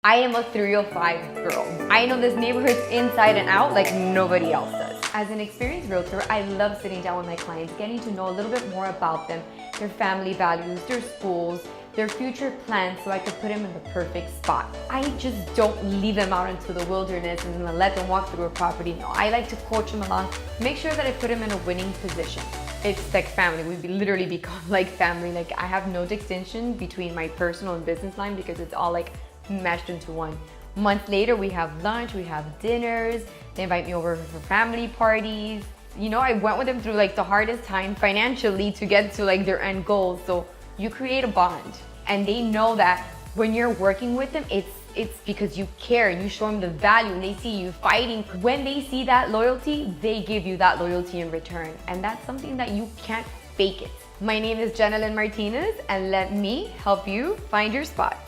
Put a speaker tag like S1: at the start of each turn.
S1: I am a 305 girl. I know this neighborhood inside and out like nobody else does. As an experienced realtor, I love sitting down with my clients, getting to know a little bit more about them, their family values, their schools, their future plans, so I could put them in the perfect spot. I just don't leave them out into the wilderness and let them walk through a property. No, I like to coach them along, make sure that I put them in a winning position. It's like family. We literally become like family. Like I have no distinction between my personal and business line because it's all like meshed into one. Months later, we have lunch, we have dinners, they invite me over for family parties. You know, I went with them through like the hardest time financially to get to like their end goals. So you create a bond and they know that when you're working with them, it's because you care and you show them the value and they see you fighting. When they see that loyalty, they give you that loyalty in return. And that's something that you can't fake it. My name is Jenilyn Martinez and let me help you find your spot.